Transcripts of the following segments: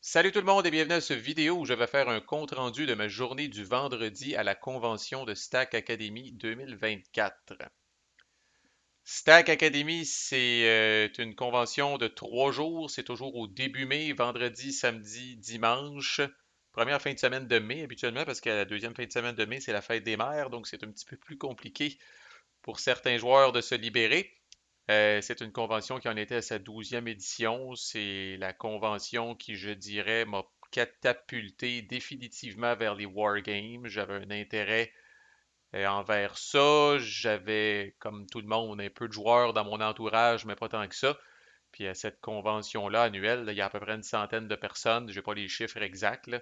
Salut tout le monde et bienvenue à cette vidéo où je vais faire un compte-rendu de ma journée du vendredi à la convention de Stack Academy 2024. Stack Academy, c'est une convention de 3 jours. C'est toujours au début mai, vendredi, samedi, dimanche. Première fin de semaine de mai habituellement parce que la deuxième fin de semaine de mai, c'est la fête des mères, donc c'est un petit peu plus compliqué pour certains joueurs de se libérer. C'est une convention qui en était à sa 12e édition. C'est la convention qui, je dirais, m'a catapulté définitivement vers les wargames. J'avais un intérêt envers ça. J'avais, comme tout le monde, un peu de joueurs dans mon entourage, mais pas tant que ça. Puis à cette convention-là annuelle, là, il y a à peu près une centaine de personnes. Je n'ai pas les chiffres exacts, là.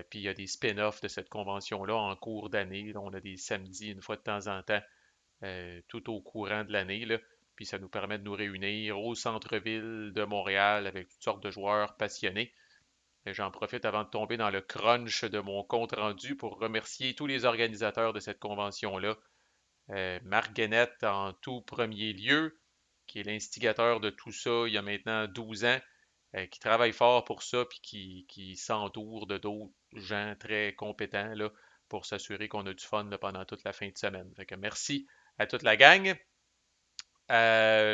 Puis il y a des spin-offs de cette convention-là en cours d'année. Là, on a des samedis une fois de temps en temps tout au courant de l'année, là. Puis ça nous permet de nous réunir au centre-ville de Montréal avec toutes sortes de joueurs passionnés. Et j'en profite avant de tomber dans le crunch de mon compte rendu pour remercier tous les organisateurs de cette convention-là. Marc Guenette en tout premier lieu, qui est l'instigateur de tout ça il y a maintenant 12 ans, qui travaille fort pour ça, puis qui s'entoure de d'autres gens très compétents là, pour s'assurer qu'on a du fun là, pendant toute la fin de semaine. Fait que merci à toute la gang.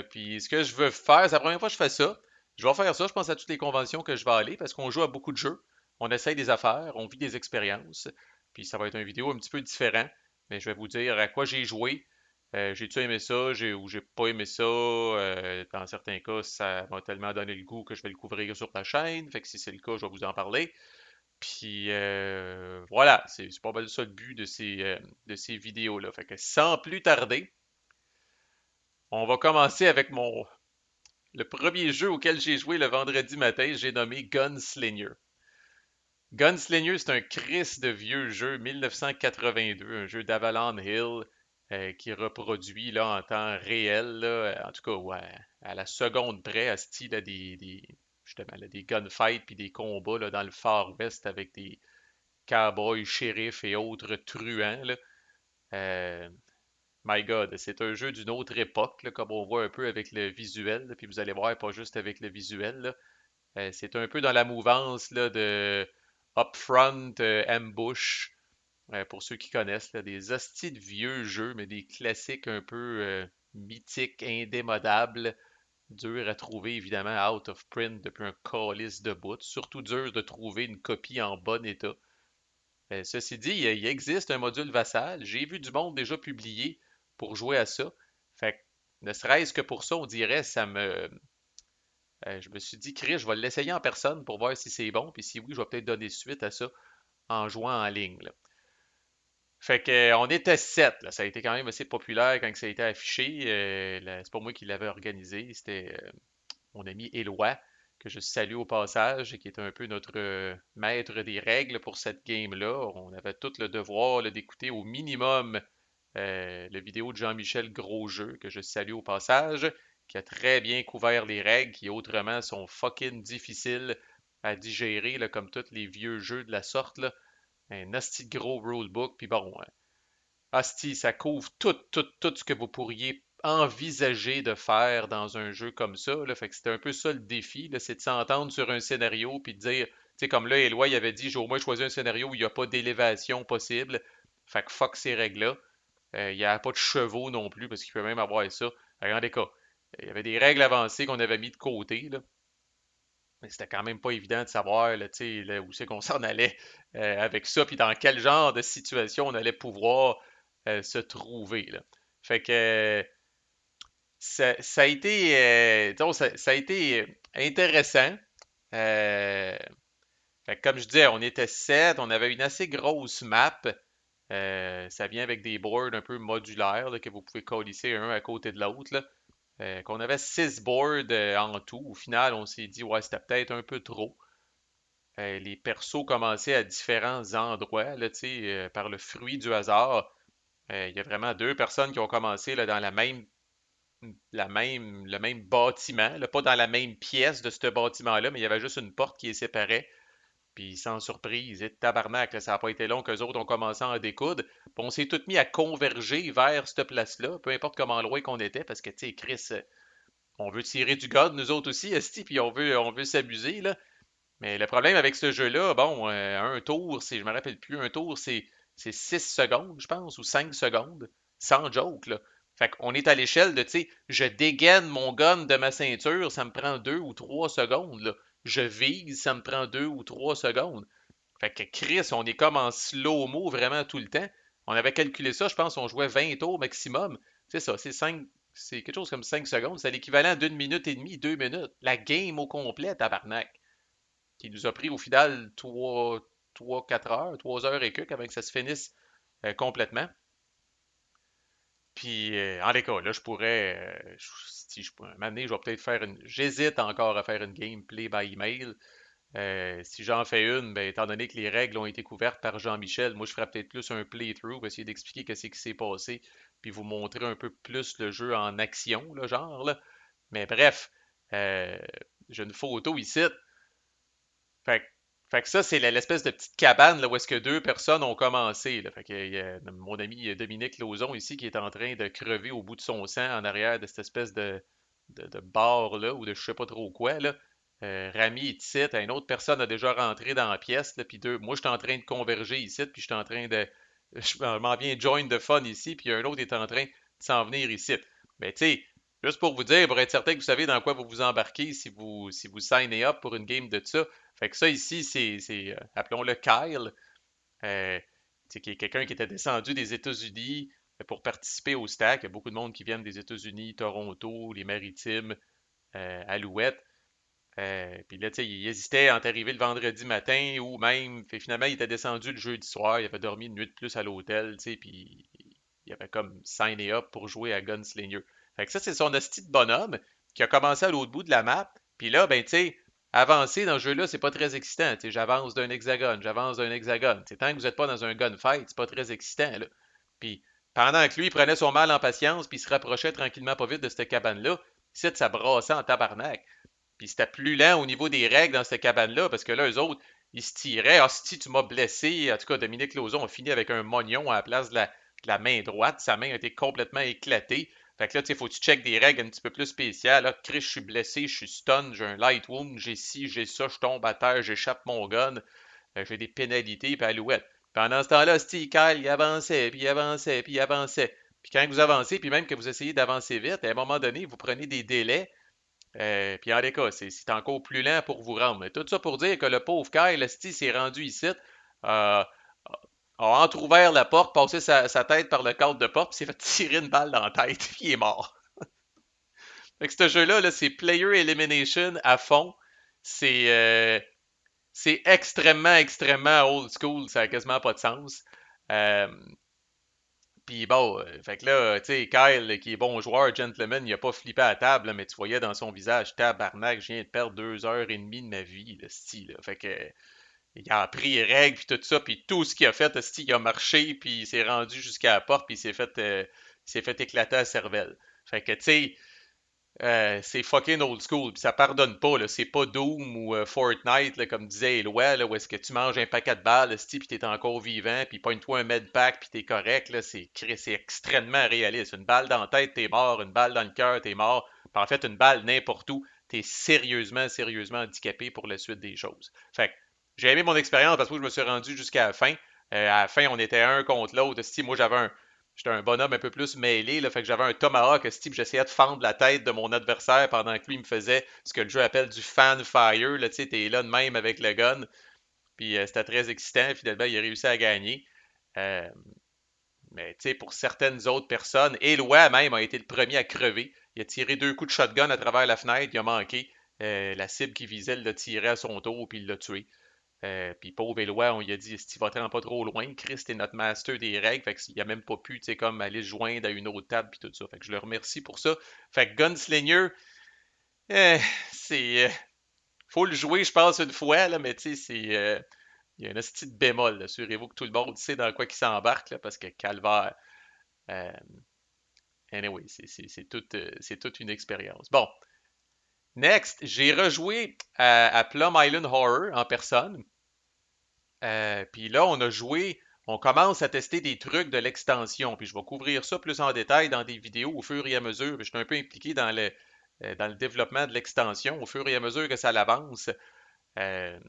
Puis ce que je veux faire, c'est la première fois que je fais ça. Je vais faire ça, je pense à toutes les conventions que je vais aller parce qu'on joue à beaucoup de jeux. On essaye des affaires, on vit des expériences. Puis ça va être une vidéo un petit peu différent. Mais je vais vous dire à quoi j'ai joué. J'ai-tu aimé ça ou j'ai pas aimé ça? Dans certains cas, ça m'a tellement donné le goût que je vais le couvrir sur la chaîne. Fait que si c'est le cas, je vais vous en parler. Puis voilà, c'est pas mal ça le but de ces vidéos-là. Fait que sans plus tarder, on va commencer avec le premier jeu auquel j'ai joué le vendredi matin. J'ai nommé Gunslinger. Gunslinger, c'est un Chris de vieux jeu 1982, un jeu d'Avalon Hill qui reproduit là, en temps réel, là, en tout cas ouais, à la seconde près, à style là, justement, là, des gunfights puis des combats là, dans le Far West avec des cowboys, shérifs et autres truands. Là. Euh, My God, c'est un jeu d'une autre époque, là, comme on voit un peu avec le visuel, là, puis vous allez voir, pas juste avec le visuel. Là. C'est un peu dans la mouvance là, de Upfront, Ambush, pour ceux qui connaissent, là, des hosties de vieux jeux, mais des classiques un peu mythiques, indémodables, durs à trouver évidemment out of print depuis un calice de bout, surtout dur de trouver une copie en bon état. Ceci dit, il existe un module Vassal. J'ai vu du monde déjà publié pour jouer à ça. Fait que, ne serait-ce que pour ça, on dirait, je me suis dit, Chris, je vais l'essayer en personne pour voir si c'est bon. Puis si oui, je vais peut-être donner suite à ça en jouant en ligne. Là. Fait que, on était 7. Là. Ça a été quand même assez populaire quand ça a été affiché. C'est pas moi qui l'avais organisé. C'était mon ami Éloi, que je salue au passage, et qui est un peu notre maître des règles pour cette game-là. On avait tout le devoir là, d'écouter au minimum la vidéo de Jean-Michel Grosjeu, que je salue au passage, qui a très bien couvert les règles, qui autrement sont fucking difficiles à digérer, là, comme tous les vieux jeux de la sorte. Là. Un asti de gros rulebook, puis bon, asti, ça couvre tout ce que vous pourriez envisager de faire dans un jeu comme ça. Là. Fait que c'était un peu ça le défi, là, c'est de s'entendre sur un scénario puis de dire, tu sais, comme là, Éloi il avait dit, j'ai au moins choisi un scénario où il n'y a pas d'élévation possible. Fait que fuck ces règles-là. Il n'y a pas de chevaux non plus, parce qu'il peut même avoir ça. Regardez cas. Il y avait des règles avancées qu'on avait mis de côté, là. Mais c'était quand même pas évident de savoir là, tu sais, là, où c'est qu'on s'en allait avec ça, puis dans quel genre de situation on allait pouvoir se trouver. Là. Fait que ça a été, disons, ça a été intéressant. Euh, fait que comme je disais, on était 7, on avait une assez grosse map. Ça vient avec des boards un peu modulaires là, que vous pouvez colisser un à côté de l'autre. Là. Qu'on avait 6 boards en tout. Au final, on s'est dit, ouais, c'était peut-être un peu trop. Les persos commençaient à différents endroits, là, tu sais, par le fruit du hasard. Il y a vraiment deux personnes qui ont commencé là, dans le même bâtiment, là, pas dans la même pièce de ce bâtiment-là, mais il y avait juste une porte qui les séparait. Puis sans surprise, et tabarnak, là, ça n'a pas été long qu'eux autres ont commencé à en découdre. Puis on s'est tous mis à converger vers cette place-là, peu importe comment loin qu'on était, parce que, tu sais, Chris, on veut tirer du god, nous autres aussi, esti, puis on veut s'amuser, là. Mais le problème avec ce jeu-là, bon, un tour, je me rappelle plus, un tour, c'est 6 secondes, je pense, ou 5 secondes, sans joke, là. Fait qu'on est à l'échelle de, tu sais, je dégaine mon gun de ma ceinture, ça me prend 2 ou 3 secondes, là. Je vise, ça me prend 2 ou 3 secondes. Fait que Chris, on est comme en slow-mo vraiment tout le temps. On avait calculé ça, je pense, on jouait 20 tours maximum. C'est ça, c'est quelque chose comme 5 secondes. C'est l'équivalent d'une minute et demie, 2 minutes. La game au complet, tabarnak. Qui nous a pris au final 4 heures, 3 heures et quelques avant que ça se finisse complètement. Puis, en les cas, là, je pourrais, si je pourrais, un moment donné, je vais peut-être faire une, j'hésite encore à faire une gameplay by email. Si j'en fais une, ben, étant donné que les règles ont été couvertes par Jean-Michel, moi je ferais peut-être plus un playthrough pour essayer d'expliquer qu'est-ce qui s'est passé, puis vous montrer un peu plus le jeu en action, là, genre, là. Mais bref, euh, j'ai une photo ici. Fait, que fait que ça, c'est l'espèce de petite cabane là, où est-ce que deux personnes ont commencé. Là. Fait que, il y a mon ami Dominique Lauzon ici qui est en train de crever au bout de son sang en arrière de cette espèce de bar là, ou de je sais pas trop quoi. Là. Rami est ici, une autre personne a déjà rentré dans la pièce, là, puis moi je suis en train de converger ici, puis je suis en train de. Je m'en viens join de fun ici, puis un autre est en train de s'en venir ici. Mais tu sais, juste pour vous dire, pour être certain que vous savez dans quoi vous vous embarquez si vous signez up pour une game de ça. Fait que ça ici, appelons-le Kyle, euh, qui est quelqu'un qui était descendu des États-Unis pour participer au stack. Il y a beaucoup de monde qui viennent des États-Unis, Toronto, les Maritimes, Alouette. Puis là, tu sais, il hésitait entre arriver le vendredi matin ou même, fait, finalement, il était descendu le jeudi soir. Il avait dormi une nuit de plus à l'hôtel, tu sais, puis il avait comme signé up pour jouer à Gunslinger. Fait que ça, c'est son hostie de bonhomme qui a commencé à l'autre bout de la map. Puis là, ben, tu sais, avancer dans ce jeu-là, c'est pas très excitant. Tu sais, j'avance d'un hexagone, j'avance d'un hexagone. Tu sais, tant que vous n'êtes pas dans un gunfight, c'est pas très excitant, là. Puis pendant que lui, il prenait son mal en patience, puis il se rapprochait tranquillement pas vite de cette cabane-là, ça brassait en tabarnak. Puis c'était plus lent au niveau des règles dans cette cabane-là, parce que là, eux autres, ils se tiraient. Ah, si tu m'as blessé. En tout cas, Dominique Lauzon a fini avec un mognon à la place de la main droite. Sa main a été complètement éclatée. Fait que là, tu sais, faut que tu checkes des règles un petit peu plus spéciales. Là, Chris, je suis blessé, je suis stun, j'ai un light wound, j'ai ci, j'ai ça, je tombe à terre, j'échappe mon gun, j'ai des pénalités, puis alouette. Pendant ce temps-là, Steve Kyle, il avançait, puis il avançait, puis il avançait. Puis quand vous avancez, puis même que vous essayez d'avancer vite, à un moment donné, vous prenez des délais puis en cas, c'est encore plus lent pour vous rendre. Mais tout ça pour dire que le pauvre Kyle, esti, s'est rendu ici, a entrouvert la porte, passé sa tête par le cadre de porte, puis s'est fait tirer une balle dans la tête, puis il est mort. Fait que ce jeu-là, là, c'est player elimination à fond. C'est c'est extrêmement, extrêmement old school. Ça n'a quasiment pas de sens. Euh, Puis bon, fait que là, tu sais, Kyle, qui est bon joueur, gentleman, il a pas flippé à la table, là, mais tu voyais dans son visage, tabarnak, je viens de perdre 2 heures et demie de ma vie, le style. Fait que, il a appris les règles, puis tout ça, puis tout ce qu'il a fait, style, il a marché, puis il s'est rendu jusqu'à la porte, puis il s'est fait éclater la cervelle. Fait que, tu sais, c'est fucking old school, puis ça pardonne pas, là. C'est pas Doom ou Fortnite, là, comme disait Eloi, là, où est-ce que tu manges un paquet de balles, puis t'es encore vivant, puis pogne-toi un med pack, puis t'es correct, là. C'est extrêmement réaliste. Une balle dans la tête, t'es mort. Une balle dans le cœur, t'es mort. Puis en fait, une balle n'importe où, t'es sérieusement, sérieusement handicapé pour la suite des choses. Fait que j'ai aimé mon expérience parce que je me suis rendu jusqu'à la fin. À la fin, on était un contre l'autre. Moi, j'étais un bonhomme un peu plus mêlé, là, fait que j'avais un tomahawk, Steve, j'essayais de fendre la tête de mon adversaire pendant que lui me faisait ce que le jeu appelle du fan fire, là, tu sais, t'es là de même avec le gun, puis c'était très excitant, finalement, il a réussi à gagner. Euh, mais tu sais, pour certaines autres personnes, Eloi même a été le premier à crever. Il a tiré 2 coups de shotgun à travers la fenêtre, il a manqué. La cible qui visait l'a tiré à son tour, puis il l'a tué. Puis pauvre Éloi, on lui a dit, si tu vas pas trop loin, Chris, t'es notre master des règles, fait qu'il a même pas pu, tu sais, comme aller se joindre à une autre table, puis tout ça. Fait que je le remercie pour ça. Fait que Gunslinger, euh, c'est... faut le jouer, je pense, une fois, là, mais tu sais, il y a un petit de bémol, là. Assurez-vous que tout le monde sait dans quoi il s'embarque, là, parce que calvaire... euh, anyway, c'est toute une expérience. Bon, next, j'ai rejoué à Plum Island Horror en personne. Puis là, on commence à tester des trucs de l'extension. Puis je vais couvrir ça plus en détail dans des vidéos au fur et à mesure. Puis je suis un peu impliqué dans le développement de l'extension au fur et à mesure que ça l'avance. Euh,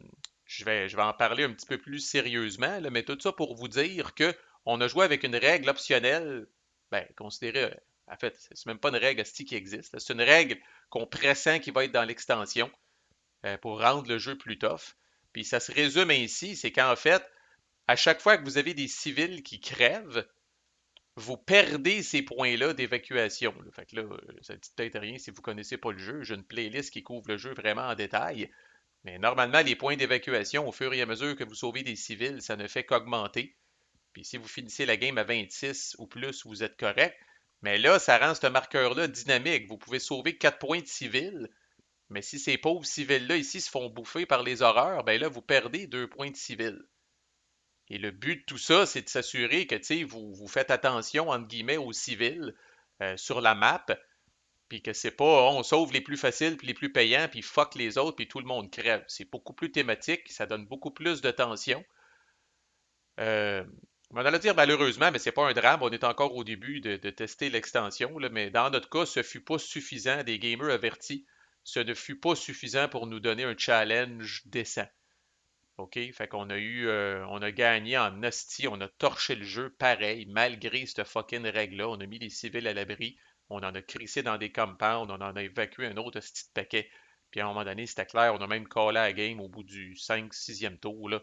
je vais en parler un petit peu plus sérieusement, là, mais tout ça pour vous dire que on a joué avec une règle optionnelle, ben, considérée, en fait, c'est même pas une règle asti, qui existe. C'est une règle qu'on pressent qui va être dans l'extension pour rendre le jeu plus tough. Puis ça se résume ainsi, c'est qu'en fait, à chaque fois que vous avez des civils qui crèvent, vous perdez ces points-là d'évacuation. Là. Fait que là, ça dit peut-être rien si vous ne connaissez pas le jeu. J'ai une playlist qui couvre le jeu vraiment en détail. Mais normalement, les points d'évacuation, au fur et à mesure que vous sauvez des civils, ça ne fait qu'augmenter. Puis si vous finissez la game à 26 ou plus, vous êtes correct. Mais là, ça rend ce marqueur-là dynamique. Vous pouvez sauver 4 points de civils, mais si ces pauvres civils-là ici se font bouffer par les horreurs, ben là, vous perdez 2 points de civils. Et le but de tout ça, c'est de s'assurer que vous faites attention, entre guillemets, aux civils sur la map, puis que c'est pas on sauve les plus faciles puis les plus payants, puis fuck les autres, puis tout le monde crève. C'est beaucoup plus thématique, ça donne beaucoup plus de tension. Euh, on allait dire malheureusement, mais c'est pas un drame, on est encore au début de tester l'extension, là, mais dans notre cas, ce fut pas suffisant, des gamers avertis, ce ne fut pas suffisant pour nous donner un challenge décent. OK? Fait qu'on a on a gagné en hostie, on a torché le jeu pareil, malgré cette fucking règle-là. On a mis les civils à l'abri, on en a crissé dans des compounds, on en a évacué un autre hostie de paquet. Puis à un moment donné, c'était clair, on a même callé à la game au bout du 5 6e tour, là.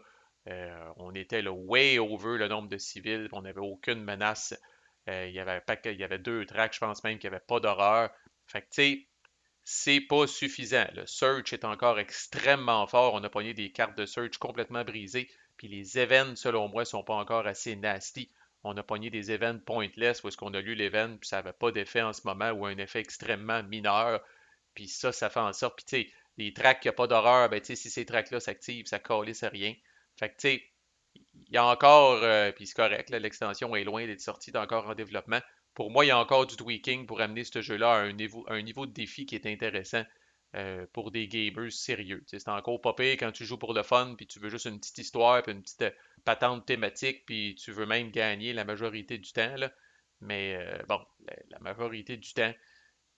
On était là way over le nombre de civils, puis on n'avait aucune menace. Il y avait 2 tracks, je pense même qu'il n'y avait pas d'horreur. Fait que, tu sais, c'est pas suffisant. Le search est encore extrêmement fort. On a pogné des cartes de search complètement brisées. Puis les events, selon moi, sont pas encore assez nasty. On a pogné des events pointless où est-ce qu'on a lu l'event, puis ça n'avait pas d'effet en ce moment, ou un effet extrêmement mineur. Puis ça fait en sorte. Puis tu sais, les tracks qui n'ont pas d'horreur, ben tu sais, si ces tracks-là s'activent, ça calisse à rien. Fait que tu sais, il y a encore, puis c'est correct, là, l'extension est loin d'être sortie, est encore en développement. Pour moi, il y a encore du tweaking pour amener ce jeu-là à un niveau de défi qui est intéressant pour des gamers sérieux. Tu sais, c'est encore pas pire quand tu joues pour le fun, puis tu veux juste une petite histoire, puis une petite patente thématique, puis tu veux même gagner la majorité du temps. Là. Mais bon, la majorité du temps,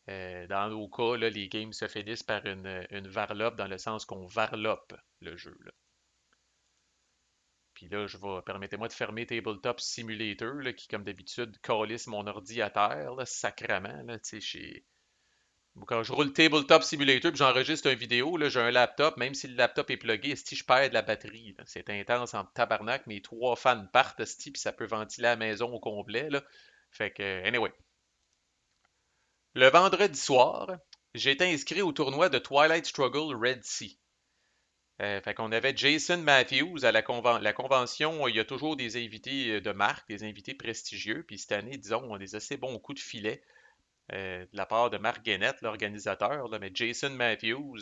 dans nos cas, là, les games se finissent par une varlope dans le sens qu'on varlope le jeu. Là. Puis là, permettez-moi de fermer Tabletop Simulator, là, qui, comme d'habitude, calisse mon ordi à terre, là, sacrement. Là, quand je roule Tabletop Simulator puis j'enregistre une vidéo, là, j'ai un laptop, même si le laptop est plugué, si je perds de la batterie. Là. C'est intense en tabarnak, mes 3 fans partent, esti, puis ça peut ventiler la maison au complet. Là. Fait que, anyway. Le vendredi soir, j'ai été inscrit au tournoi de Twilight Struggle Red Sea. Fait qu'on avait Jason Matthews à la convention. Il y a toujours des invités de marque, des invités prestigieux. Puis cette année, disons, on a des assez bons coups de filet de la part de Mark Guénette, l'organisateur. Là, mais Jason Matthews,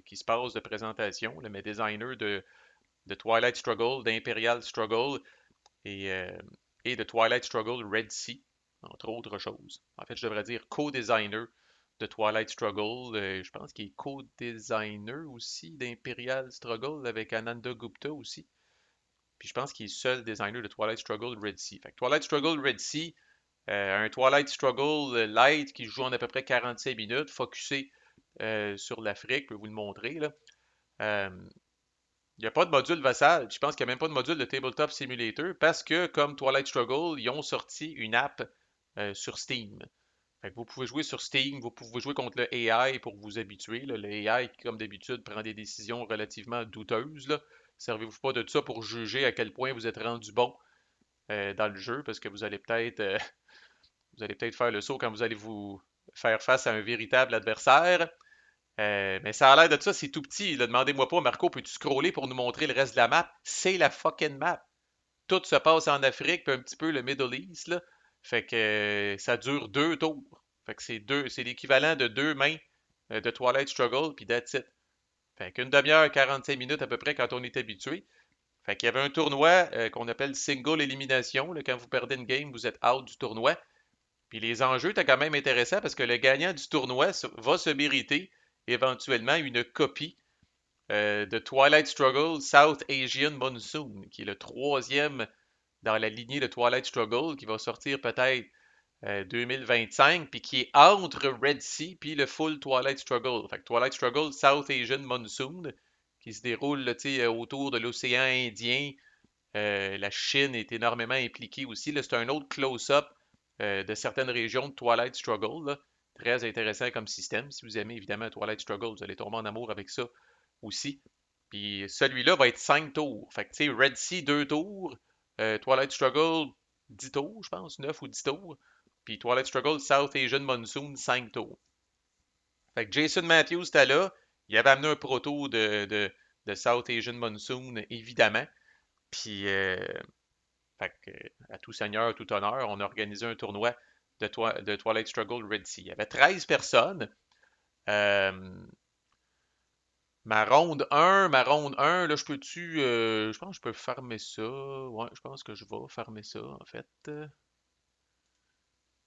qui se passe de présentation, là, mais designer de Twilight Struggle, d'Imperial Struggle et, euh, et de Twilight Struggle Red Sea, entre autres choses. En fait, je devrais dire co-designer de Twilight Struggle. Je pense qu'il est co-designer aussi d'Imperial Struggle avec Ananda Gupta aussi. Puis je pense qu'il est seul designer de Twilight Struggle Red Sea. Fait que Twilight Struggle Red Sea, un Twilight Struggle light qui joue en à peu près 45 minutes, focusé sur l'Afrique, je peux vous le montrer. Là. Euh, il n'y a pas de module vassal. Je pense qu'il n'y a même pas de module de Tabletop Simulator parce que, comme Twilight Struggle, ils ont sorti une app sur Steam. Fait que vous pouvez jouer sur Steam, vous pouvez jouer contre le AI pour vous habituer. Là. Le AI, qui, comme d'habitude, prend des décisions relativement douteuses. Là. Servez-vous pas de ça pour juger à quel point vous êtes rendu bon dans le jeu parce que vous allez peut-être faire le saut quand vous allez vous faire face à un véritable adversaire. Mais ça a l'air de ça, c'est tout petit. Demandez-moi pas, Marco, peux-tu scroller pour nous montrer le reste de la map? C'est la fucking map. Tout se passe en Afrique, puis un petit peu le Middle East, là. Fait que ça dure 2 tours. Fait que c'est l'équivalent de 2 mains de Twilight Struggle, puis that's it. Fait qu'une demi-heure, 45 minutes à peu près quand on est habitué. Fait qu'il y avait un tournoi qu'on appelle Single Élimination. Là, quand vous perdez une game, vous êtes out du tournoi. Puis les enjeux étaient quand même intéressants parce que le gagnant du tournoi va se mériter éventuellement une copie de Twilight Struggle South Asian Monsoon, qui est le troisième dans la lignée de Twilight Struggle, qui va sortir peut-être 2025, puis qui est entre Red Sea puis le full Twilight Struggle. Fait que Twilight Struggle South Asian Monsoon, qui se déroule là, autour de l'océan Indien. La Chine est énormément impliquée aussi. Là, c'est un autre close-up de certaines régions de Twilight Struggle. Là. Très intéressant comme système. Si vous aimez évidemment Twilight Struggle, vous allez tomber en amour avec ça aussi. Puis celui-là va être 5 tours. Fait que tu sais, Red Sea 2 tours, Twilight Struggle 10 tours, je pense, 9 ou 10 tours. Puis Twilight Struggle South Asian Monsoon 5 tours. Fait que Jason Matthews était là. Il avait amené un proto de South Asian Monsoon, évidemment. Puis, fait que, à tout seigneur, tout honneur, on a organisé un tournoi de Twilight Struggle Red Sea. Il y avait 13 personnes. Euh, ma ronde 1, là, je pense que je peux farmer ça. Ouais, je pense que je vais farmer ça, en fait.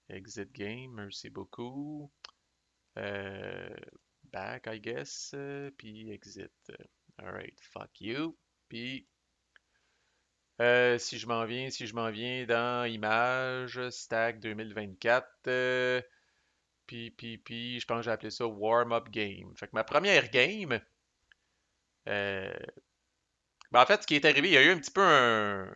Exit game, merci beaucoup. Euh, back, I guess. Puis exit. Alright, fuck you. Puis, si je m'en viens dans Images, Stack 2024, puis, je pense que j'ai appelé ça Warm-up Game. Fait que ma première game, euh, ben en fait, ce qui est arrivé, il y a eu un petit peu un.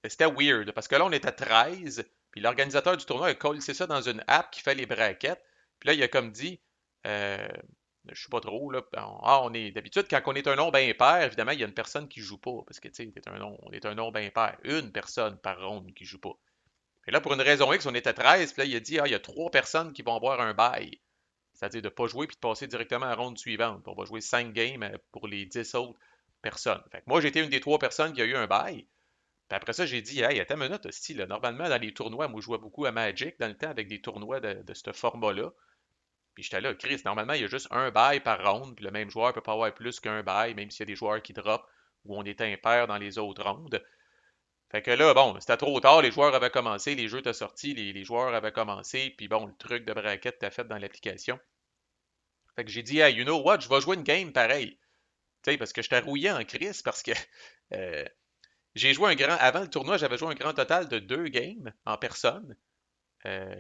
C'était weird, parce que là, on était 13, puis l'organisateur du tournoi a collé ça dans une app qui fait les brackets. Puis là, il a comme dit, euh, je sais pas trop, là, on est d'habitude, quand on est un nombre impair, évidemment, il y a une personne qui joue pas, parce que, tu sais, on est un nombre impair, une personne par ronde qui joue pas. Et là, pour une raison X, on était 13, puis là, il a dit, il y a 3 personnes qui vont avoir un bail. C'est-à-dire de ne pas jouer puis de passer directement à la ronde suivante. On va jouer 5 games pour les 10 autres personnes. Fait que moi, j'ai été une des 3 personnes qui a eu un bail. Puis après ça, j'ai dit, hey, attends une minute, style, normalement, dans les tournois, moi, je jouais beaucoup à Magic dans le temps avec des tournois de ce format-là. Puis j'étais là, Chris, normalement, il y a juste un bail par ronde, puis le même joueur ne peut pas avoir plus qu'un bail, même s'il y a des joueurs qui drop ou on est impair dans les autres rondes. Fait que là, bon, c'était trop tard, les joueurs avaient commencé, les jeux étaient sortis, les joueurs avaient commencé, puis bon, le truc de bracket était fait dans l'application. Fait que j'ai dit, hey, you know what, je vais jouer une game pareil. Tu sais, parce que j'étais rouillé en crise, parce que euh, j'ai joué un grand. Avant le tournoi, j'avais joué un grand total de 2 games en personne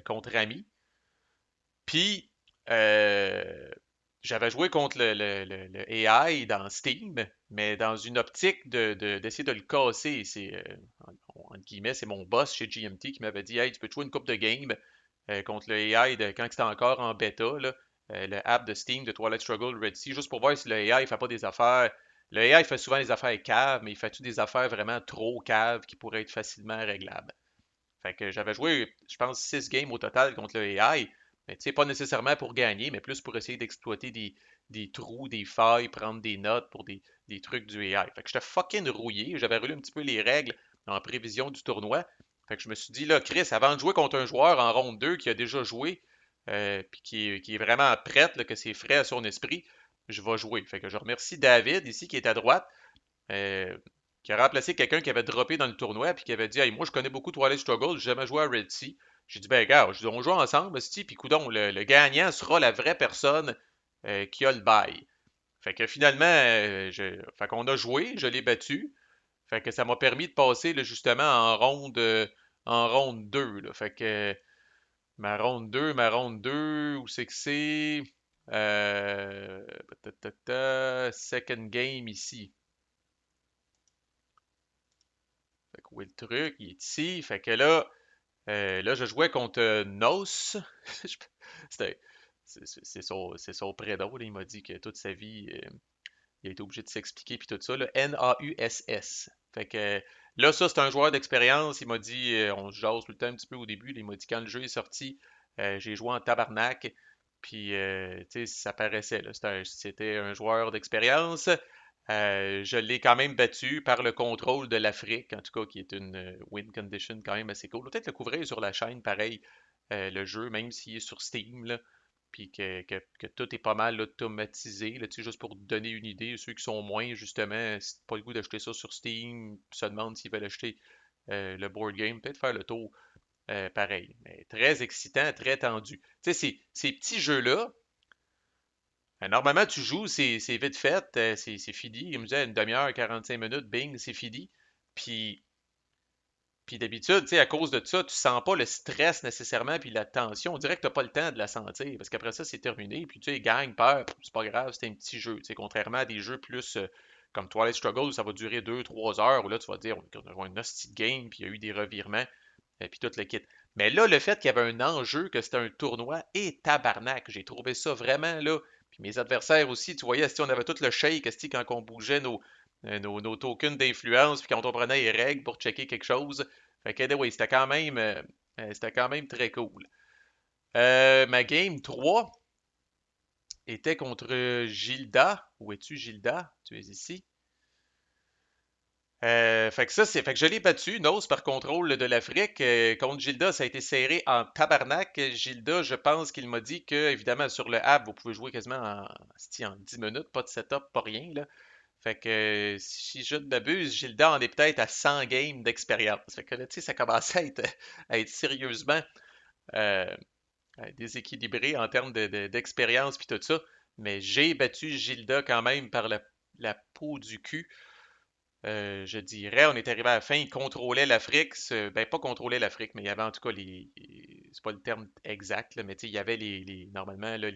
contre amis. Puis, euh, j'avais joué contre le AI dans Steam, mais dans une optique d'essayer de le casser. Entre guillemets, c'est mon boss chez GMT qui m'avait dit, hey, tu peux te jouer une coupe de game contre le AI quand c'était encore en bêta, là, le app de Steam de Twilight Struggle Red Sea, juste pour voir si le AI ne fait pas des affaires. Le AI fait souvent des affaires caves, mais il fait-tu des affaires vraiment trop caves qui pourraient être facilement réglables? Fait que j'avais joué, je pense, 6 games au total contre le AI. Mais tu sais, pas nécessairement pour gagner, mais plus pour essayer d'exploiter des trous, des failles, prendre des notes pour des trucs du AI. Fait que j'étais fucking rouillé. J'avais relu un petit peu les règles en prévision du tournoi. Fait que je me suis dit, là, Chris, avant de jouer contre un joueur en ronde 2 qui a déjà joué, puis qui est vraiment prête, là, que c'est frais à son esprit, je vais jouer. Fait que je remercie David ici qui est à droite, euh, qui a remplacé quelqu'un qui avait droppé dans le tournoi puis qui avait dit, hey, moi je connais beaucoup Twilight Struggle, j'ai jamais joué à Red Sea. J'ai dit, ben gars, on joue ensemble, puis coudon, le gagnant sera la vraie personne qui a le bail. Fait que finalement, fait qu'on a joué, je l'ai battu. Fait que ça m'a permis de passer là, justement en ronde 2. Là. Fait que ma ronde 2, où c'est que c'est? Euh, second game ici. Fait que où est le truc? Il est ici. Fait que là, je jouais contre Nos. C'était- c'est son prénom. Là. Il m'a dit que toute sa vie, il a été obligé de s'expliquer puis tout ça. Là. Nauss. Fait que là, ça, c'est un joueur d'expérience. Il m'a dit, on se jase tout le temps un petit peu au début. Là, il m'a dit quand le jeu est sorti, j'ai joué en tabarnak. Puis, tu sais, ça paraissait. Là. C'était un joueur d'expérience. Je l'ai quand même battu par le contrôle de l'Afrique, en tout cas, qui est une win condition quand même assez cool. Peut-être le couvrir sur la chaîne, pareil, le jeu, même s'il est sur Steam, là, puis que tout est pas mal automatisé, là, tu sais, juste pour donner une idée, ceux qui sont moins, justement, si t'as pas le goût d'acheter ça sur Steam, se demandent s'ils veulent acheter le board game, peut-être faire le tour pareil. Mais très excitant, très tendu. Tu sais, ces petits jeux-là, normalement, tu joues, c'est vite fait, c'est fini. Il me disait une demi-heure, 45 minutes, bing, c'est fini. Puis Puis d'habitude, tu sais, à cause de ça, tu sens pas le stress nécessairement, puis la tension. On dirait que t'as pas le temps de la sentir, parce qu'après ça, c'est terminé. Puis tu sais, gagne, perd, c'est pas grave, c'était un petit jeu. Tu sais, contrairement à des jeux plus comme Twilight Struggle, où ça va durer 2, 3 heures, où là, tu vas te dire, on va avoir une hostie de game, puis il y a eu des revirements, et puis tout le kit. Mais là, le fait qu'il y avait un enjeu, que c'était un tournoi, et tabarnak, j'ai trouvé ça vraiment là. Puis mes adversaires aussi, tu voyais, si on avait tout le shake, esti, quand on bougeait nos tokens d'influence, puis quand on prenait les règles pour checker quelque chose. Fait que, anyway, c'était quand même très cool. Ma game 3 était contre Gilda. Où es-tu, Gilda? Tu es ici. Fait que je l'ai battu, Nose, par contrôle de l'Afrique. Contre Gilda, ça a été serré en tabarnak. Gilda, je pense qu'il m'a dit que, évidemment, sur le app, vous pouvez jouer quasiment en 10 minutes, pas de setup, pas rien, là. Fait que si je ne m'abuse, Gilda en est peut-être à 100 games d'expérience. Fait que là, tu sais, ça commençait à être sérieusement euh, déséquilibré en termes d'expérience puis tout ça. Mais j'ai battu Gilda quand même par la peau du cul. Je dirais, on est arrivé à la fin, il contrôlait l'Afrique. Ben, pas contrôlait l'Afrique, mais il y avait en tout cas c'est pas le terme exact, là, mais tu sais, il y avait normalement, là,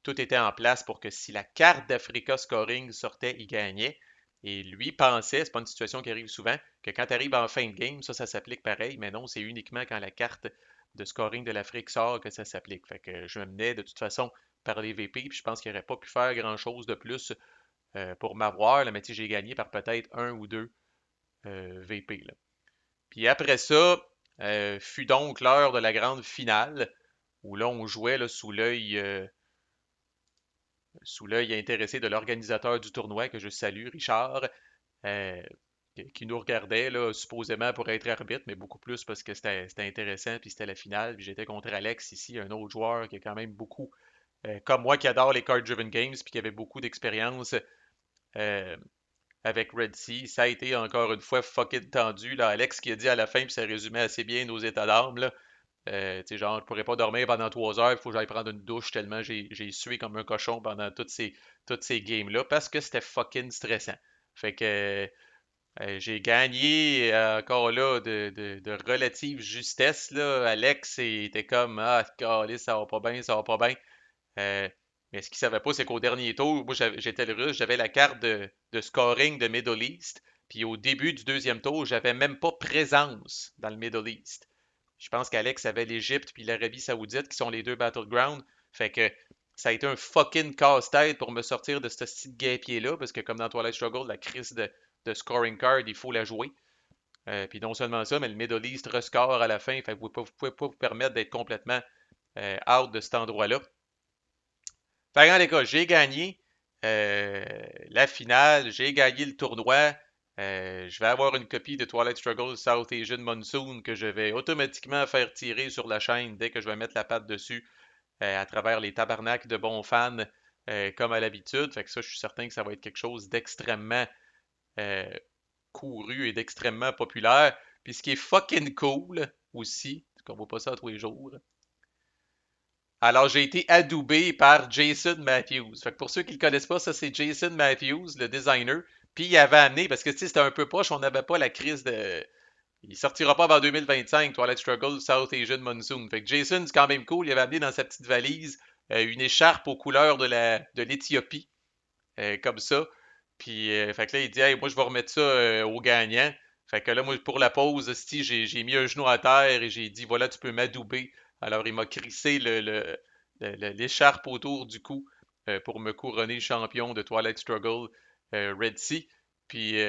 tout était en place pour que si la carte d'Africa Scoring sortait, il gagnait. Et lui pensait, c'est pas une situation qui arrive souvent, que quand tu arrives en fin de game, ça s'applique pareil, mais non, c'est uniquement quand la carte de scoring de l'Afrique sort que ça s'applique. Fait que je me menais de toute façon par les VP, puis je pense qu'il n'aurait pas pu faire grand-chose de plus pour m'avoir, là, mais tu sais, j'ai gagné par peut-être un ou deux VP. Là. Puis après ça, fut donc l'heure de la grande finale, où là, on jouait là, sous l'œil intéressé de l'organisateur du tournoi, que je salue, Richard, euh, qui nous regardait là, supposément pour être arbitre, mais beaucoup plus parce que c'était intéressant, puis c'était la finale. Puis j'étais contre Alex ici, un autre joueur qui est quand même beaucoup, comme moi, qui adore les card-driven games, puis qui avait beaucoup d'expérience euh, avec Red Sea. Ça a été encore une fois fucking tendu. Là. Alex qui a dit à la fin, puis ça résumait assez bien nos états d'âme. Là. Tu sais, genre, je pourrais pas dormir pendant 3 heures, il faut que j'aille prendre une douche tellement j'ai sué comme un cochon pendant toutes ces games-là parce que c'était fucking stressant. Fait que j'ai gagné encore là de relative justesse. Là. Alex était comme ah, calé, ça va pas bien, ça va pas bien. Euh, mais ce qu'il ne savait pas, c'est qu'au dernier tour, moi j'étais le russe, j'avais la carte de scoring de Middle East. Puis au début du deuxième tour, j'avais même pas présence dans le Middle East. Je pense qu'Alex avait l'Égypte puis l'Arabie Saoudite qui sont les deux battlegrounds. Fait que ça a été un fucking casse-tête pour me sortir de ce style guépier-là, parce que comme dans Twilight Struggle, la crise de scoring card, il faut la jouer. Puis non seulement ça, mais le Middle East rescore à la fin. Fait que vous ne pouvez pas vous permettre d'être complètement out de cet endroit-là. Fait en les cas, j'ai gagné la finale, j'ai gagné le tournoi. Je vais avoir une copie de Twilight Struggle South Asian Monsoon que je vais automatiquement faire tirer sur la chaîne dès que je vais mettre la patte dessus à travers les tabarnaks de bons fans comme à l'habitude. Fait que ça, je suis certain que ça va être quelque chose d'extrêmement euh, couru et d'extrêmement populaire. Puis ce qui est fucking cool aussi, parce qu'on voit pas ça tous les jours, alors, j'ai été adoubé par Jason Matthews. Fait que pour ceux qui ne le connaissent pas, ça c'est Jason Matthews, le designer. Puis il avait amené, parce que tu sais, c'était un peu poche, on n'avait pas la crise de. Il sortira pas avant 2025, Twilight Struggle South Asian Monsoon. Fait que Jason, c'est quand même cool. Il avait amené dans sa petite valise une écharpe aux couleurs de l'Éthiopie, comme ça. Puis, fait que là, il dit, hey, moi, je vais remettre ça au gagnant. Fait que là, moi, pour la pause, esti, j'ai mis un genou à terre et j'ai dit, voilà, tu peux m'adouber. Alors, il m'a crissé l'écharpe autour du cou pour me couronner champion de Twilight Struggle Red Sea. Puis,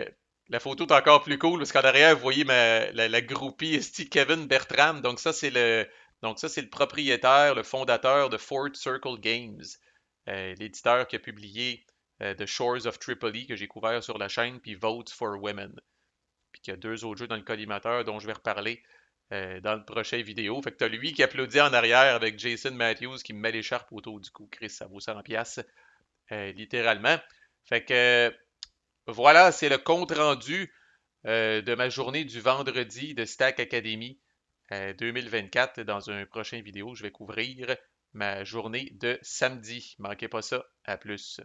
la photo est encore plus cool parce qu'en arrière, vous voyez la groupie esti Kevin Bertram. Donc ça, c'est le propriétaire, le fondateur de Fort Circle Games, l'éditeur qui a publié The Shores of Tripoli que j'ai couvert sur la chaîne, puis Vote for Women. Puis qu'il y a deux autres jeux dans le collimateur dont je vais reparler dans le prochain vidéo. Fait que t'as lui qui applaudit en arrière avec Jason Matthews qui me met l'écharpe autour du cou. Chris, ça vaut 100$, littéralement. Fait que voilà, c'est le compte rendu de ma journée du vendredi de Stack Academy 2024. Dans un prochain vidéo, je vais couvrir ma journée de samedi. Manquez pas ça. À plus.